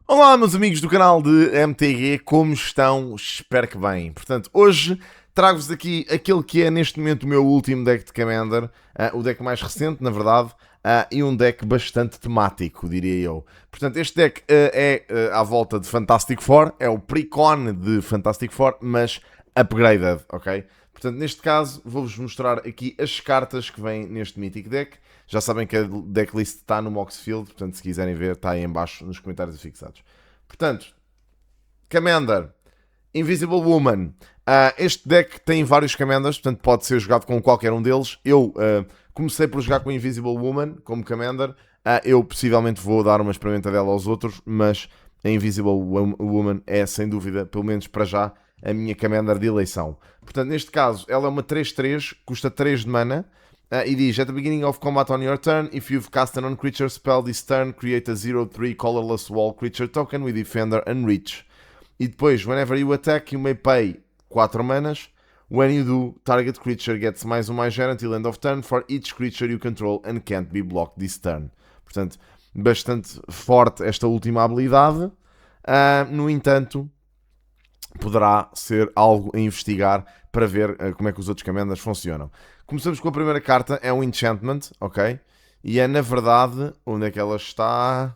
Olá, meus amigos do canal de MTG, como estão? Espero que bem. Portanto, hoje trago-vos aqui aquele que é neste momento o meu último deck de Commander, o deck mais recente, na verdade, e um deck bastante temático, diria eu. Portanto, este deck é à volta de Fantastic Four, é o Precon de Fantastic Four, mas upgraded, ok? Portanto, neste caso, vou-vos mostrar aqui as cartas que vêm neste Mythic Deck. Já sabem que a decklist está no Moxfield, portanto, se quiserem ver, está aí em baixo nos comentários fixados. Portanto, Commander, Invisible Woman. Este deck tem vários Commanders, portanto, pode ser jogado com qualquer um deles. Eu comecei por jogar com Invisible Woman como Commander. Eu possivelmente vou dar uma experimentadela aos outros, mas a Invisible Woman é, sem dúvida, pelo menos para já, a minha Commander de eleição. Portanto, neste caso, ela é uma 3/3, custa 3 de mana. E diz, at the beginning of combat on your turn, if you've cast a non-creature spell this turn, create a 0/3 colorless wall creature token with Defender and Reach. E depois, whenever you attack, you may pay 4 manas. When you do, target creature gets +1/+0 until end of turn for each creature you control and can't be blocked this turn. Portanto, bastante forte esta última habilidade. No entanto, poderá ser algo a investigar para ver como é que os outros commanders funcionam. Começamos com a primeira carta, é um enchantment, ok? E é na verdade, onde é que ela está?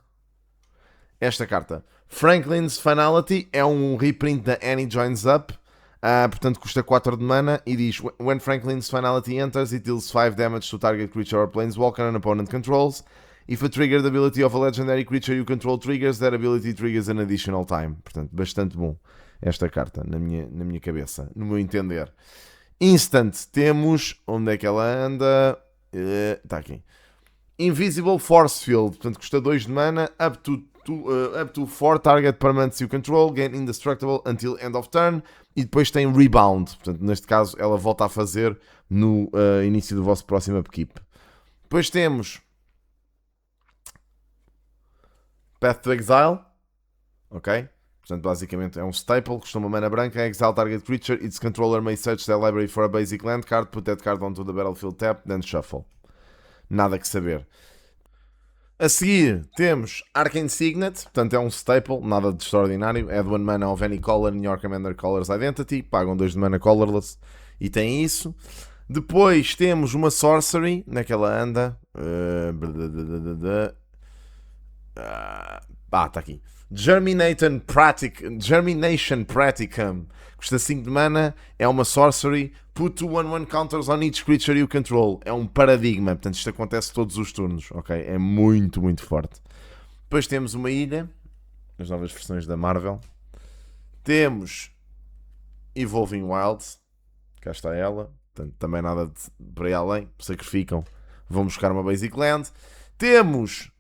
Esta carta. Franklin's Finality é um reprint da Annie Joins Up, portanto custa 4 de mana e diz: When Franklin's Finality enters, it deals 5 damage to target creature or planeswalker an opponent controls. If a triggered ability of a legendary creature you control triggers, that ability triggers an additional time. Portanto, bastante bom esta carta, na minha cabeça, no meu entender. Instant, temos, onde é que ela anda? Está aqui. Invisible Force Field, portanto custa 2 de mana, up to 4 target permanents you control, gain indestructible until end of turn, e depois tem Rebound, portanto neste caso ela volta a fazer no início do vosso próximo upkeep. Depois temos Path to Exile, ok? Portanto, basicamente é um staple, custa uma mana branca, exile target creature, its controller may search their library for a basic land card, put that card onto the battlefield tap, then shuffle. Nada que saber. A seguir temos Arcane Signet, portanto é um staple, nada de extraordinário, add 1 mana of any color in your commander color's identity, pagam 2 de mana colorless e tem isso. Depois temos uma sorcery, naquela anda. Está aqui. Germination Practicum. Custa 5 de mana. É uma sorcery. Put 2/1/1 counters on each creature you control. É um paradigma. Portanto, isto acontece todos os turnos. Ok? É muito, muito forte. Depois temos uma ilha. As novas versões da Marvel. Temos Evolving Wilds. Cá está ela. Portanto, também nada para ir além. Sacrificam. Vão buscar uma Basic Land. Temos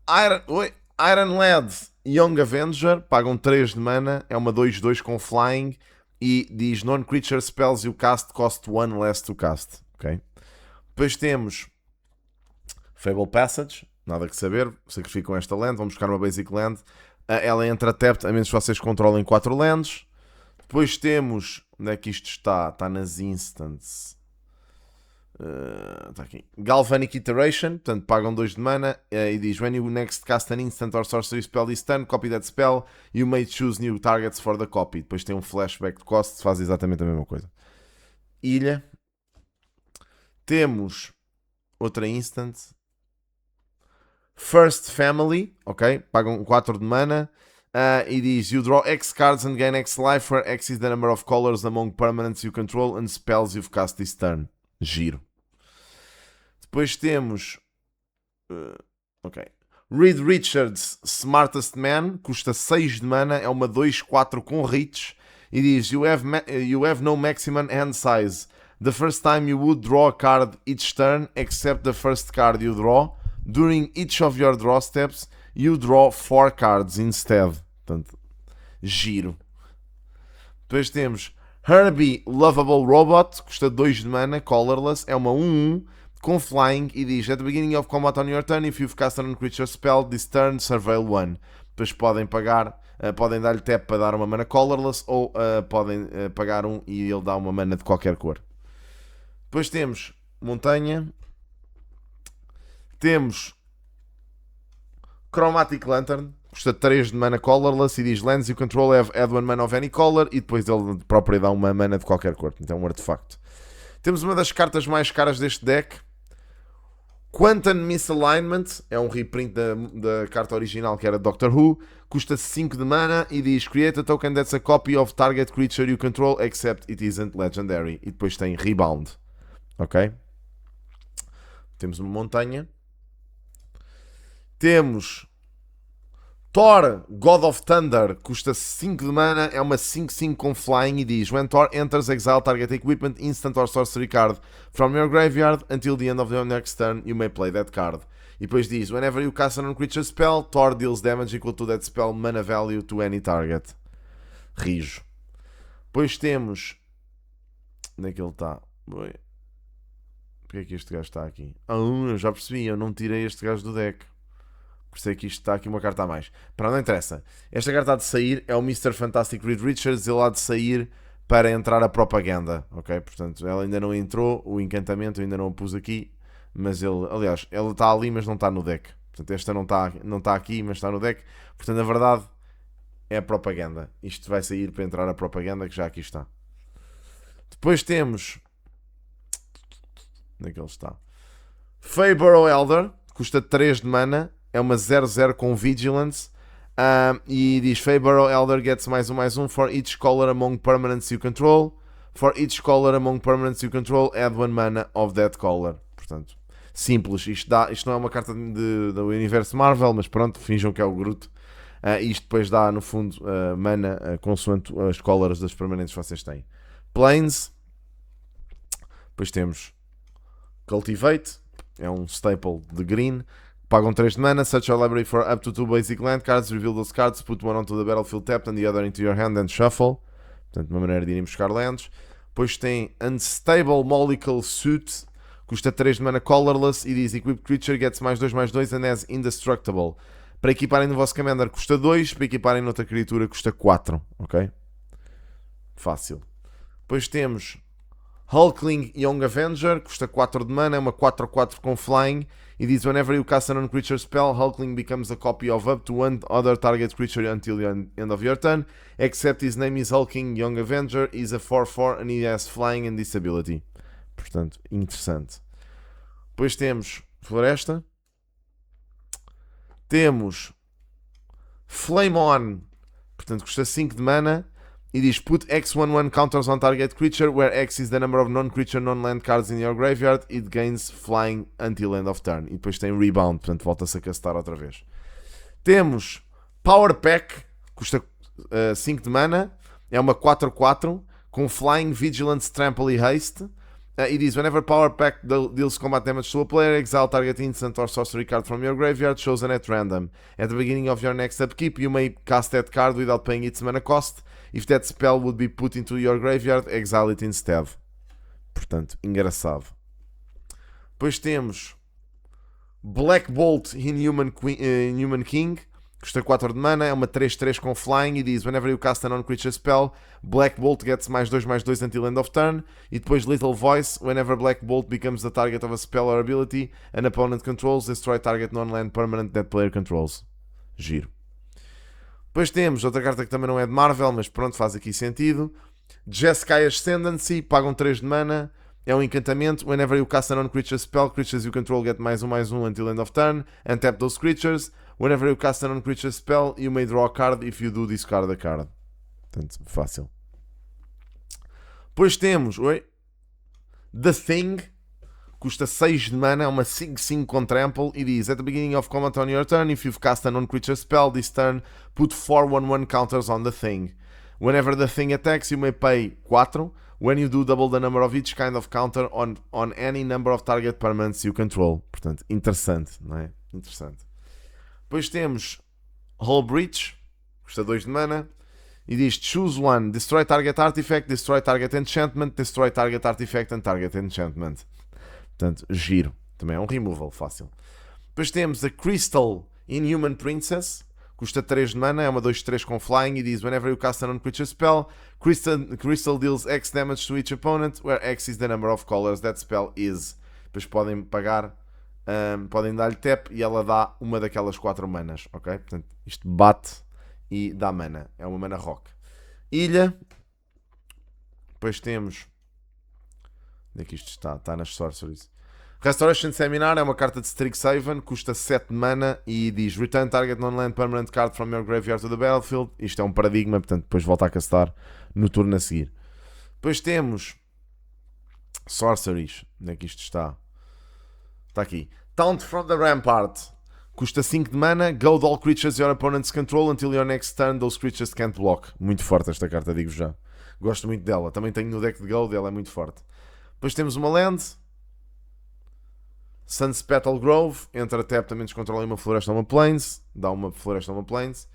Iron Lad Young Avenger, pagam 3 de mana, é uma 2/2 com flying e diz non-creature spells you cast cost 1 less to cast. Okay? Depois temos Fable Passage, nada que saber, sacrificam esta land, vão buscar uma basic land. Ela entra tapped, a menos que vocês controlem 4 lands. Depois temos, onde é que isto está? Está nas instants. Está aqui. Galvanic Iteration, portanto pagam 2 de mana e diz: When you next cast an instant or sorcery spell this turn, copy that spell, you may choose new targets for the copy. Depois tem um flashback de cost, faz exatamente a mesma coisa. Ilha. Temos outra instant. First Family, ok? Pagam 4 de mana e diz: You draw X cards and gain X life, where X is the number of colors among permanents you control and spells you've cast this turn. Giro. Depois temos ok, Reed Richards Smartest Man, custa 6 de mana, é uma 2/4 com reach e diz: you have no maximum hand size. The first time you would draw a card each turn, except the first card you draw. During each of your draw steps, you draw 4 cards instead. Portanto, giro. Depois temos Herbie Lovable Robot, custa 2 de mana, colorless, é uma 1/1 com flying e diz: At the beginning of combat on your turn, if you've cast a non-creature spell this turn, surveil 1. Depois podem pagar, podem dar-lhe tap para dar uma mana colorless ou podem pagar 1 e ele dá uma mana de qualquer cor. Depois temos Montanha. Temos Chromatic Lantern, custa 3 de mana colorless e diz lands you control have add 1 mana of any color e depois ele próprio dá uma mana de qualquer cor. Então é um artefacto. Temos uma das cartas mais caras deste deck. Quantum Misalignment, é um reprint da carta original que era Doctor Who, custa 5 de mana e diz create a token that's a copy of target creature you control except it isn't legendary. E depois tem Rebound. Ok? Temos uma montanha. Temos Thor, God of Thunder, custa 5 de mana, é uma 5/5 com flying e diz when Thor enters, exile target equipment, instant or sorcery card from your graveyard until the end of your next turn, you may play that card. E depois diz whenever you cast a non-creature spell, Thor deals damage equal to that spell mana value to any target. Rijo. Depois temos... Onde é que ele está? Porquê é que este gajo está aqui? Eu já percebi, eu não tirei este gajo do deck. Por isso é que isto está aqui uma carta a mais. Para não interessa. Esta carta há de sair é o Mr. Fantastic Reed Richards. Ele há de sair para entrar a propaganda. Ok? Portanto, ela ainda não entrou. O encantamento eu ainda não o pus aqui. Mas ele, aliás, ele está ali, mas não está no deck. Portanto, esta não está aqui, mas está no deck. Portanto, na verdade, é a propaganda. Isto vai sair para entrar a propaganda que já aqui está. Depois temos... Onde é que ele está? Faeburrow Elder. Custa 3 de mana. É uma 0/0 com Vigilance. E diz Faeburrow Elder gets +1/+1 for each color among permanents you control. For each color among permanents you control, add 1 mana of that color. Portanto, simples. Isto não é uma carta do universo Marvel, mas pronto, finjam que é o Groot. Isto depois dá, no fundo, mana consoante as colors das permanentes que vocês têm. Plains. Depois temos Cultivate. É um staple de green. Pagam 3 de mana, search your library for up to 2 basic land cards, reveal those cards, put one onto the battlefield tapped and the other into your hand and shuffle. Portanto, uma maneira de irem buscar lands. Depois tem Unstable Molecule Suit, custa 3 de mana colorless e diz equipped creature gets +2/+2 and has indestructible. Para equiparem no vosso commander custa 2, para equiparem noutra criatura custa 4. Ok? Fácil. Depois temos Hulkling Young Avenger, custa 4 de mana, é uma 4/4 com flying e diz whenever you cast a non-creature spell, Hulkling becomes a copy of up to one other target creature until the end of your turn, except his name is Hulkling Young Avenger, is a 4/4 and he has flying and disability. Portanto, interessante. Depois temos Floresta. Temos Flame On, portanto custa 5 de mana. E diz put X/1/1 counters on target creature, where X is the number of non-creature non-land cards in your graveyard, it gains flying until end of turn. E depois tem rebound, portanto volta-se a castar outra vez. Temos Power Pack, custa 5 de mana, é uma 4/4 com flying, vigilance, trample e haste. E diz whenever Power Pack deals combat damage to a player, exile target instant or sorcery card from your graveyard chosen at random. At the beginning of your next upkeep, you may cast that card without paying its mana cost. If that spell would be put into your graveyard, exile it instead. Portanto, engraçado. Depois temos Black Bolt Inhuman King. Custa 4 de mana, é uma 3/3 com flying e diz whenever you cast a non-creature spell, Black Bolt gets +2/+2 until end of turn. E depois Little Voice, whenever Black Bolt becomes the target of a spell or ability an opponent controls, destroy target non-land permanent that player controls. Giro. Depois temos outra carta que também não é de Marvel, mas pronto, faz aqui sentido. Jeskai Ascendancy, pagam 3 de mana. É um encantamento. Whenever you cast a non-creature spell, creatures you control get +1/+1 until end of turn. Untap those creatures. Whenever you cast a non-creature spell, you may draw a card. If you do, discard a card. Portanto, fácil. Depois temos The Thing. Custa 6 de mana, é uma 5/5 com trample e diz at the beginning of combat on your turn, if you've cast a non-creature spell this turn, put 4/1/1 counters on the thing. Whenever the thing attacks, you may pay 4. When you do, double the number of each kind of counter on any number of target permanents you control. Portanto, interessante, não é? Interessante. Depois temos Hull Breach, custa 2 de mana e diz choose one, destroy target artifact, destroy target enchantment, destroy target artifact and target enchantment. Portanto, giro. Também é um removal fácil. Depois temos a Crystal Inhuman Princess. Custa 3 de mana, é uma 2/3 com flying e diz whenever you cast a non-creature spell, Crystal deals X damage to each opponent, where X is the number of colors that spell is. Depois podem pagar podem dar-lhe tap e ela dá uma daquelas 4 manas, ok? Portanto, isto bate e dá mana. É uma mana rock. Ilha. Depois temos... Onde é que isto está? Está nas sorceries. Restoration Seminar é uma carta de Strixhaven, custa 7 de mana e diz Return target non-land permanent card from your graveyard to the battlefield. Isto é um paradigma, portanto depois volta a castar no turno a seguir. Depois temos Sorceries. Onde é que isto está? Está aqui. Taunt from the Rampart. Custa 5 de mana. Goad all creatures your opponents control until your next turn. Those creatures can't block. Muito forte esta carta, digo já. Gosto muito dela. Também tenho no deck de Gold, ela é muito forte. Depois temos uma land. Sun's Petal Grove. Entra tap, também descontrola uma floresta ou uma plains. Dá uma floresta ou uma plains.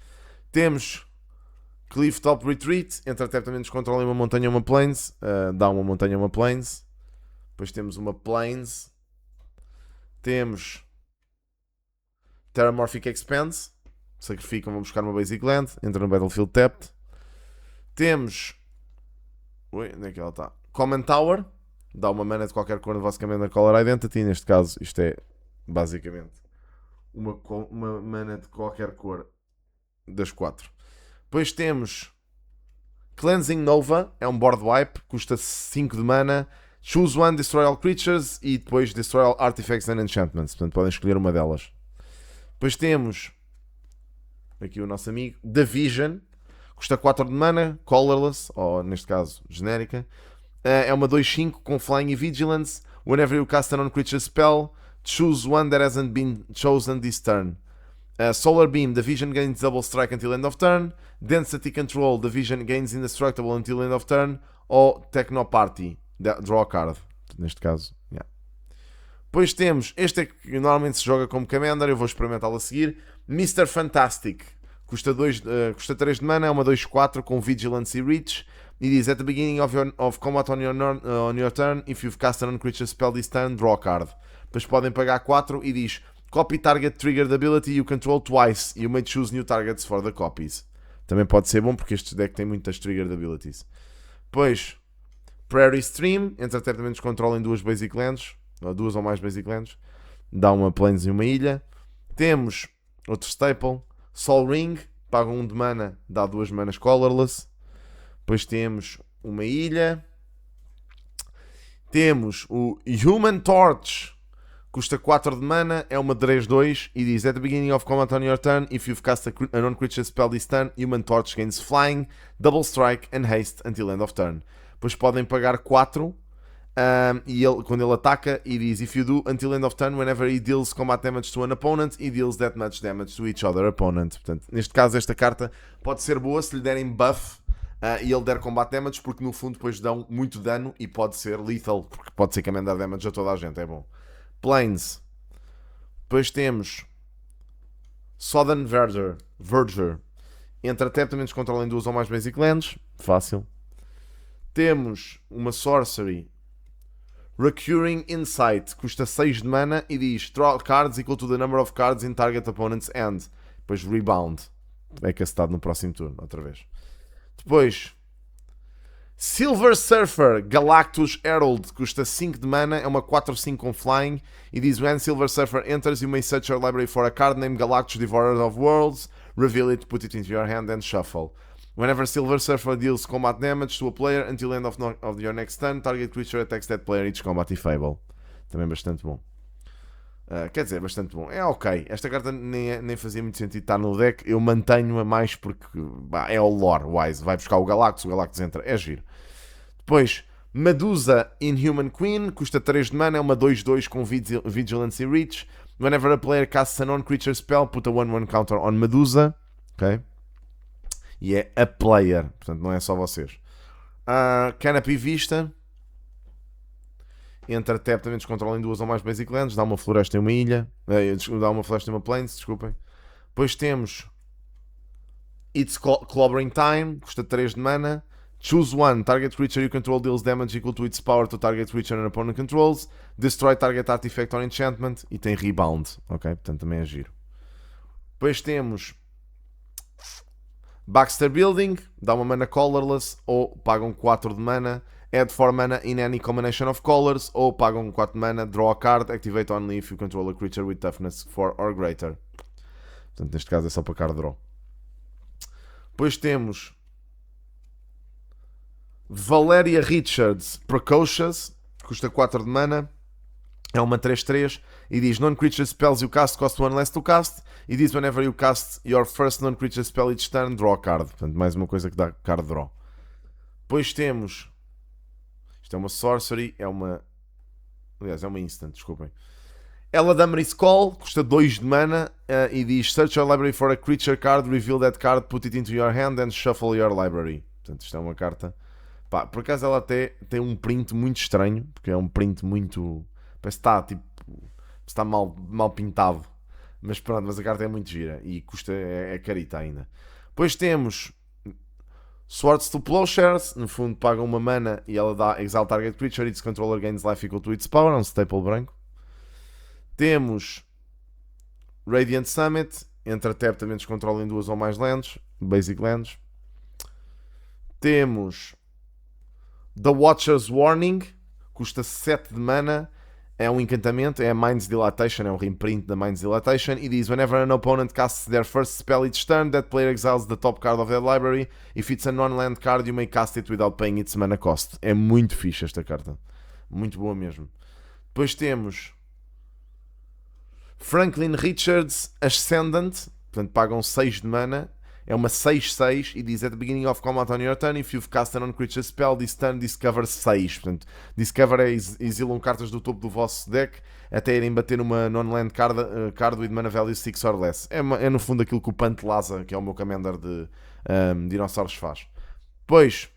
Temos Cliff Top Retreat. Entra tap, também descontrola uma montanha ou uma plains. Dá uma montanha ou uma plains. Depois temos uma plains. Temos Terramorphic Expanse. Sacrificam, vão buscar uma Basic Land. Entra no Battlefield tapped. Temos... Ui, onde é que ela está? Common Tower. Dá uma mana de qualquer cor, basicamente na Color Identity. Neste caso, isto é basicamente uma mana de qualquer cor das 4. Depois temos Cleansing Nova. É um board wipe. Custa 5 de mana. Choose one, destroy all creatures. E depois destroy all artifacts and enchantments. Portanto, podem escolher uma delas. Depois temos aqui o nosso amigo The Vision. Custa 4 de mana. Colorless. Ou neste caso, genérica. É uma 2/5 com Flying e Vigilance. Whenever you cast a non-creature spell, choose one that hasn't been chosen this turn. Solar Beam, the Vision gains double strike until end of turn. Density Control, the Vision gains indestructible until end of turn. Ou Techno Party, draw a card. Neste caso, yeah. Depois temos, este é que normalmente se joga como Commander, eu vou experimentá-lo a seguir. Mr. Fantastic, custa 3 de mana, é uma 2/4 com Vigilance e Reach. E diz, at the beginning of combat on your turn, if you've cast a non-creature spell this turn, draw a card. Depois podem pagar 4 e diz, copy target triggered ability you control twice. You may choose new targets for the copies. Também pode ser bom porque este deck tem muitas triggered abilities. Depois, Prairie Stream, entretanto também descontrola em 2 basic lands, ou 2 ou mais basic lands. Dá uma plains e uma ilha. Temos outro staple, Sol Ring, paga 1 de mana, dá 2 manas colorless. Depois temos uma ilha. Temos o Human Torch. Custa 4 de mana. É uma 3/2. E diz, at the beginning of combat on your turn, if you've cast a non-creature spell this turn, Human Torch gains Flying, Double Strike and Haste until end of turn. Depois podem pagar 4. E quando ele ataca, e diz, if you do, until end of turn, whenever he deals combat damage to an opponent, he deals that much damage to each other opponent. Portanto, neste caso, esta carta pode ser boa se lhe derem buff. E ele der combat damage, porque no fundo depois dão muito dano e pode ser lethal, porque pode ser que dar damage a toda a gente, é bom. Plains. Depois temos Southern Verger. Entra tap, também descontrola em 2 ou mais basic lands. Fácil. Temos uma sorcery, Recurring Insight. Custa 6 de mana e diz, draw cards equal to the number of cards in target opponent's end. Depois rebound. É castado no próximo turno, outra vez. Depois, Silver Surfer Galactus Herald, custa 5 de mana, é uma 4/5 com Flying e diz, when Silver Surfer enters, you may search your library for a card named Galactus Devourer of Worlds, reveal it, put it into your hand and shuffle. Whenever Silver Surfer deals combat damage to a player until end of your next turn, target creature attacks that player each combat if able. Também bastante bom. Quer dizer, bastante bom. É ok. Esta carta nem fazia muito sentido estar no deck. Eu mantenho-a mais porque é o lore wise. Vai buscar o Galactus entra. É giro. Depois, Medusa Inhuman Queen. Custa 3 de mana. É uma 2/2 com Vigilance e Reach. Whenever a player casts a non-creature spell, put a 1/1 counter on Medusa. Ok? E é a player. Portanto, não é só vocês. Canopy Vista. Entra tap, também descontrola em 2 ou mais basic lands. Dá uma floresta e uma ilha. Dá uma floresta e uma plains, desculpem. Depois temos It's Clobbering Time. Custa 3 de mana. Choose one. Target creature you control deals damage equal to its power to target creature and opponent controls. Destroy target artifact or enchantment. E tem rebound. Ok? Portanto também é giro. Depois temos Baxter Building. Dá uma mana colorless. Ou pagam 4 de mana. add 4 mana in any combination of colors, ou pagam 4 mana, draw a card, activate only if you control a creature with toughness 4 or greater. Portanto, neste caso é só para card draw. Depois temos Valeria Richards Precocious, custa 4 de mana, é uma 3-3 e diz non-creature spells you cast cost 1 less to cast, e diz whenever you cast your first non-creature spell each turn, draw a card. Portanto, mais uma coisa que dá card draw. Depois temos, isto é uma sorcery, aliás, é uma instant, desculpem. Eladamri's Call, custa 2 de mana e diz search your library for a creature card, reveal that card, put it into your hand and shuffle your library. Portanto, isto é uma carta. Pá, por acaso ela até tem um print muito estranho, porque é um print muito... parece que está, tipo, está mal pintado. Mas pronto, mas a carta é muito gira e custa, é carita ainda. Depois temos Swords to Plowshares, no fundo paga uma mana e ela dá exile target creature, its controller gains life equal to its power, é um staple branco. Temos Radiant Summit, entra tap, também descontrola em 2 ou mais lands, basic lands. Temos The Watcher's Warning, custa 7 de mana, é um encantamento, é a Mind's Dilatation, é um reprint da Mind's Dilatation, e diz whenever an opponent casts their first spell each turn, that player exiles the top card of their library. If it's a non-land card, you may cast it without paying its mana cost. É muito fixe esta carta, muito boa mesmo. Depois temos Franklin Richards Ascendant, portanto pagam 6 de mana, é uma 6-6 e diz at the beginning of combat on your turn, if you've cast a non-creature spell, this turn discover 6. Portanto, discover é exilam cartas do topo do vosso deck até irem bater numa non-land card with mana value 6 or less. É no fundo aquilo que o Pantlaza, que é o meu commander de dinossauros, faz. Depois,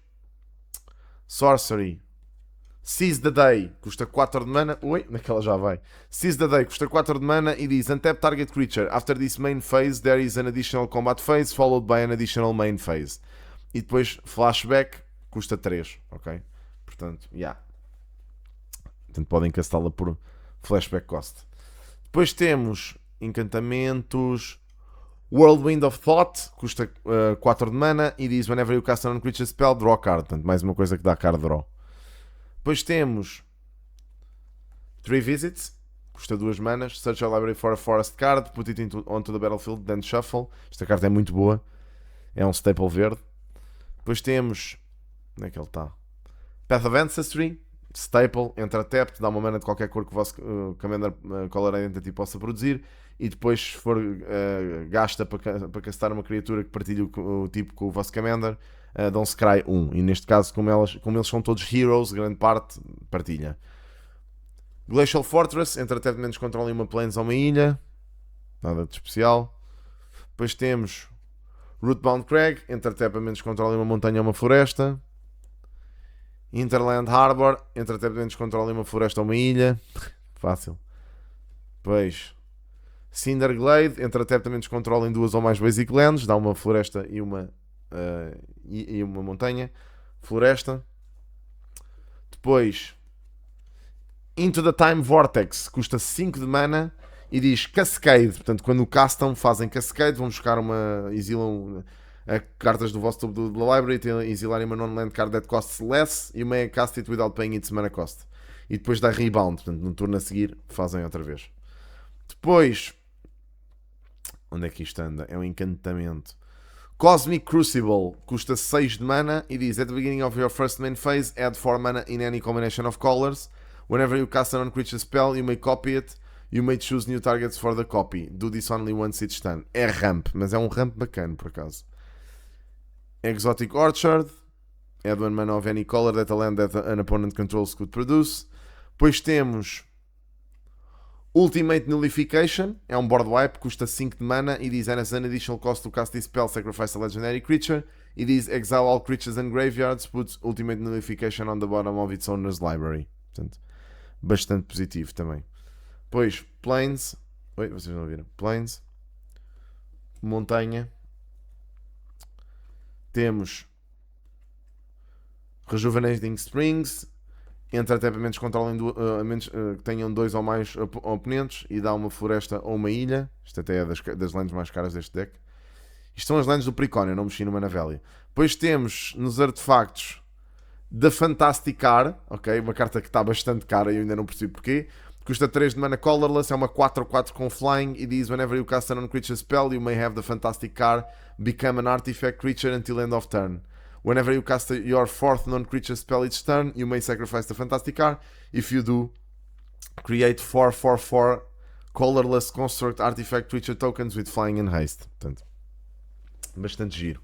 Sorcery Seize the Day, custa 4 de mana. Ui, naquela já vai. Seize the Day, custa 4 de mana e diz untap target creature. After this main phase, there is an additional combat phase, followed by an additional main phase. E depois, flashback, custa 3, ok? Portanto, Portanto, podem castá-la por flashback cost. Depois temos encantamentos. Whirlwind of Thought, custa 4 de mana e diz whenever you cast a non-creature spell, draw a card. Portanto, mais uma coisa que dá card draw. Depois temos Three Visits, custa 2 manas, search your library for a forest card, put it onto the battlefield, then shuffle. Esta carta é muito boa, é um staple verde. Depois temos, onde é que ele está? Path of Ancestry, staple, entra tapped, dá uma mana de qualquer cor que o vosso Commander Color Identity possa produzir, e depois se for gasta para castar uma criatura que partilhe o tipo com o vosso Commander, dão Scry 1, e neste caso, como eles são todos heroes, grande parte partilha. Glacial Fortress, entra até menos controle em uma plains ou uma ilha, nada de especial. Depois temos Rootbound Crag, entra até menos controle em uma montanha ou uma floresta. Interland Harbor, entra até menos controle em uma floresta ou uma ilha, fácil. Depois Cinderglade, entra até menos controle em 2 ou mais basic lands, dá uma floresta e uma montanha, floresta. Depois Into the Time Vortex, custa 5 de mana e diz Cascade, portanto quando o castam fazem Cascade, vão buscar exilam cartas do vosso topo da library, exilarem uma non-land card that costs less, you may cast it without paying its mana cost. E depois dá rebound, portanto no turno a seguir fazem outra vez. Depois, onde é que isto anda? É um encantamento. Cosmic Crucible, custa 6 de mana e diz at the beginning of your first main phase, add 4 mana in any combination of colors. Whenever you cast a non-creature spell, you may copy it. You may choose new targets for the copy. Do this only once each turn. É ramp, mas é um ramp bacana por acaso. Exotic Orchard, add 1 mana of any color that a land that an opponent controls could produce. Depois temos Ultimate Nullification, é um board wipe, custa 5 de mana e diz as an additional cost to cast this spell, sacrifice a legendary creature. E diz exile all creatures and graveyards, puts Ultimate Nullification on the bottom of its owner's library. Portanto, bastante positivo também. Depois, Plains. Oi, vocês não viram? Plains. Montanha. Temos Rejuvenating Springs. Entra até para menos controle que tenham 2 ou mais oponentes e dá uma floresta ou uma ilha. Isto até é das lands mais caras deste deck. Isto são as lands do Precon, eu não mexi no Mana Valley. Depois temos nos artefactos The Fantastic Car, ok? Uma carta que está bastante cara e eu ainda não percebo porquê. Custa 3 de mana colorless, é uma 4/4 com flying e diz: whenever you cast a non-creature spell, you may have the Fantastic Car become an artifact creature until end of turn. Whenever you cast your 4th non-creature spell each turn, you may sacrifice the Fantastic Car. If you do, create 4/4/4 colorless construct artifact creature tokens with flying and haste. Portanto, bastante giro.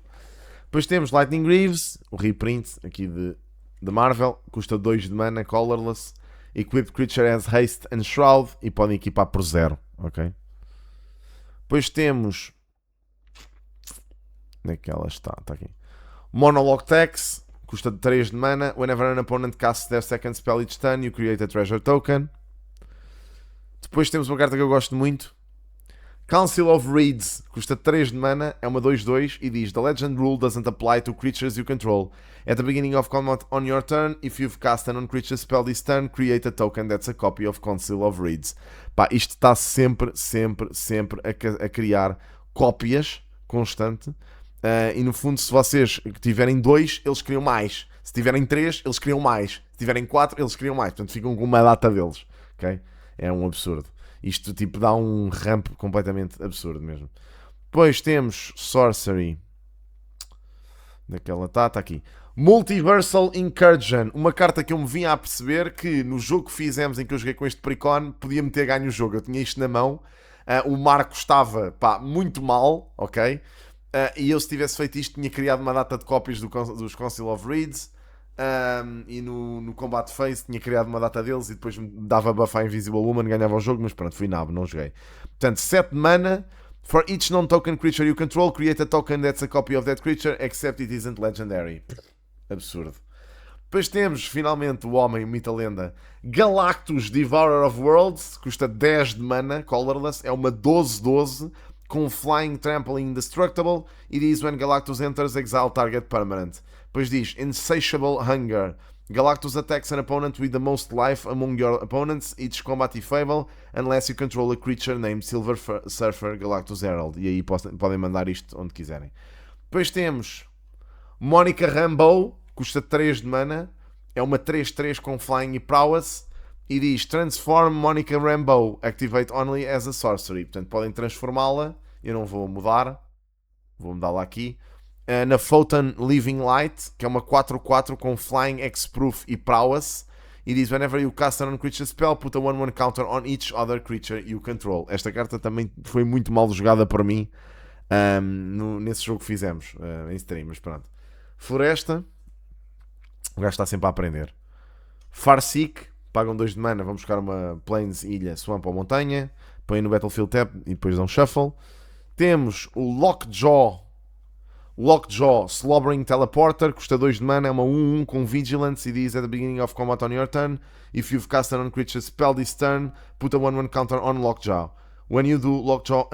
Depois temos Lightning Greaves, o reprint aqui de Marvel, custa 2 de mana, colorless. Equipped creature has haste and shroud e podem equipar por 0, ok? Depois temos... Onde é que ela está? Está aqui. Monologue Tax, custa 3 de mana. Whenever an opponent casts their second spell each turn, you create a treasure token. Depois temos uma carta que eu gosto muito. Council of Reeds, custa 3 de mana, é uma 2/2 e diz: The legend rule doesn't apply to creatures you control. At the beginning of combat on your turn, if you've cast a non-creature spell this turn, create a token that's a copy of Council of Reeds. Pá, isto está sempre a criar cópias constante. E no fundo, se vocês tiverem 2, eles criam mais. Se tiverem 3, eles criam mais. Se tiverem 4, eles criam mais. Portanto, ficam com uma data deles. Okay? É um absurdo. Isto tipo dá um ramp completamente absurdo mesmo. Depois temos Sorcery. Daquela está aqui. Multiversal Incursion. Uma carta que eu me vinha a perceber que no jogo que fizemos em que eu joguei com este Precon podia-me ter ganho o jogo. Eu tinha isto na mão. O Marco estava muito mal, ok? E eu se tivesse feito isto tinha criado uma data de cópias dos Council of Reeds. E no Combat Phase tinha criado uma data deles e depois dava buff à Invisible Woman, ganhava o jogo, mas pronto, fui nabo, não joguei. Portanto, 7 mana. For each non-token creature you control, create a token that's a copy of that creature, except it isn't legendary. Absurdo. Depois temos, finalmente, o homem, o mito, a lenda, Galactus, Devourer of Worlds, custa 10 de mana, colorless, é uma 12/12, com Flying, Trampling, Indestructible, e diz: when Galactus enters, exile target permanent. Depois diz: Insatiable Hunger. Galactus attacks an opponent with the most life among your opponents, each combat fable, unless you control a creature named Silver Surfer Galactus Herald. E aí podem mandar isto onde quiserem. Depois temos Monica Rambeau, custa 3 de mana, é uma 3/3 com Flying e Prowess, e diz: Transform Monica Rambeau, activate only as a sorcery. Portanto, podem transformá-la, eu não vou mudar, vou mudá-la aqui. Na Photon Living Light, que é uma 4/4 com Flying, X-Proof e Prowess, e diz: whenever you cast a non-creature spell, put a 1/1 counter on each other creature you control. Esta carta também foi muito mal jogada por mim nesse jogo que fizemos em stream, mas pronto. Floresta, o gajo está sempre a aprender. Farseek, pagam 2 de mana, vão buscar uma Plains, Ilha, Swamp ou Montanha, põem no Battlefield Tap e depois dão shuffle. Temos o Lockjaw, Slobbering Teleporter, custa 2 de mana, é uma 1/1 com Vigilance e diz: at the beginning of combat on your turn, if you've cast a non-creature spell this turn, put a 1/1 counter on Lockjaw. When you do, Lockjaw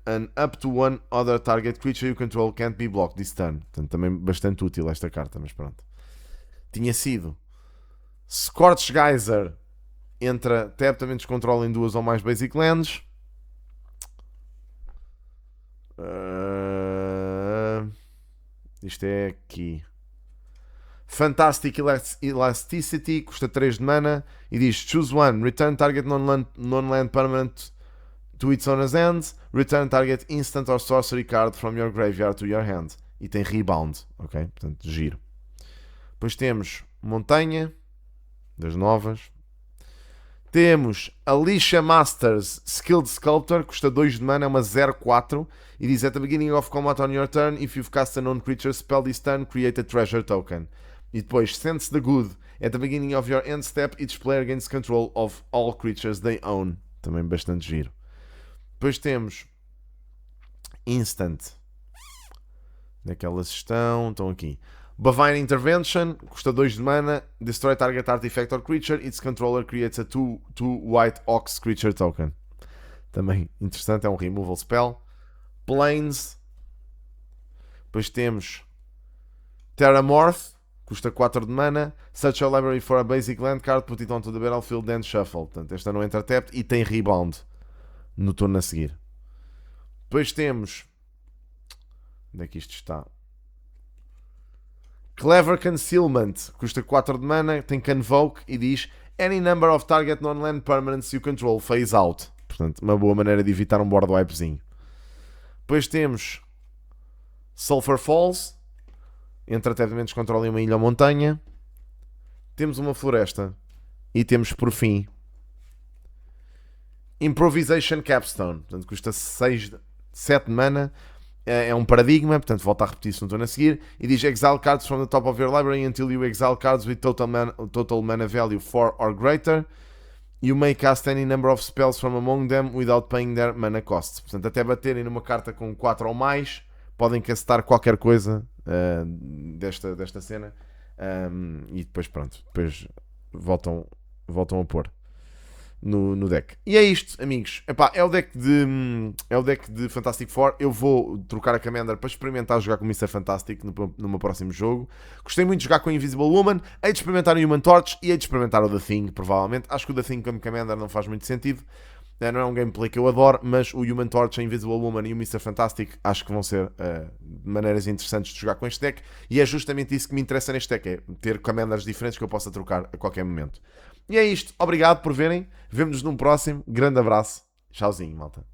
and up to one other target creature you control can't be blocked this turn. Portanto, também bastante útil esta carta, mas pronto. Tinha sido Scorch Geyser, entra tap, também descontrola em 2 ou mais basic lands. Isto é aqui. Fantastic Elasticity, custa 3 de mana e diz: choose one, return target non-land permanent to its owner's hand, return target instant or sorcery card from your graveyard to your hand. E tem rebound, ok? Portanto, giro. Depois temos Montanha, das novas. Temos Alicia Masters, Skilled Sculptor, custa 2 de mana, é uma 0/4 e diz: at the beginning of combat on your turn, if you've cast a non-creature spell this turn, create a treasure token. E depois Sense the Good, at the beginning of your end step, each player gains control of all creatures they own. Também bastante giro. Depois temos Instant. Daquelas estão aqui. Bovine Intervention, custa 2 de mana, destroy target artifact or creature, its controller creates a 2/2 white ox creature token. Também interessante, é um removal spell. Plains. Depois temos Terramorph, custa 4 de mana, search your library for a basic land card, put it onto the battlefield, then shuffle. Portanto, esta não entra tapped e tem rebound no turno a seguir. Depois temos... Onde é que isto está? Clever Concealment, custa 4 de mana, tem Convoke e diz Any number of target non-land permanents you control phase out. Portanto, uma boa maneira de evitar um board wipezinho. Depois temos Sulphur Falls, entra até elementos que controlem uma ilha ou montanha. Temos uma floresta. E temos, por fim, Improvisation Capstone. Portanto, custa 7 mana. É um paradigma, portanto, volta a repetir isso no turno a seguir. E diz Exile cards from the top of your library until you exile cards with total mana value 4 or greater. You may cast any number of spells from among them without paying their mana costs. Portanto, até baterem numa carta com 4 ou mais, podem castar qualquer coisa desta cena. E depois, pronto, depois voltam a pôr no deck. E é isto, amigos. Epá, é o deck de Fantastic Four. Eu vou trocar a Commander para experimentar jogar com Mr. Fantastic no meu próximo jogo. Gostei muito de jogar com a Invisible Woman. Hei de experimentar o Human Torch e hei de experimentar o The Thing, provavelmente. Acho que o The Thing como Commander não faz muito sentido. Não é um gameplay que eu adoro, mas o Human Torch, a Invisible Woman e o Mr. Fantastic acho que vão ser maneiras interessantes de jogar com este deck. E é justamente isso que me interessa neste deck, é ter Commanders diferentes que eu possa trocar a qualquer momento. E é isto. Obrigado por verem. Vemo-nos num próximo. Grande abraço. Tchauzinho, malta.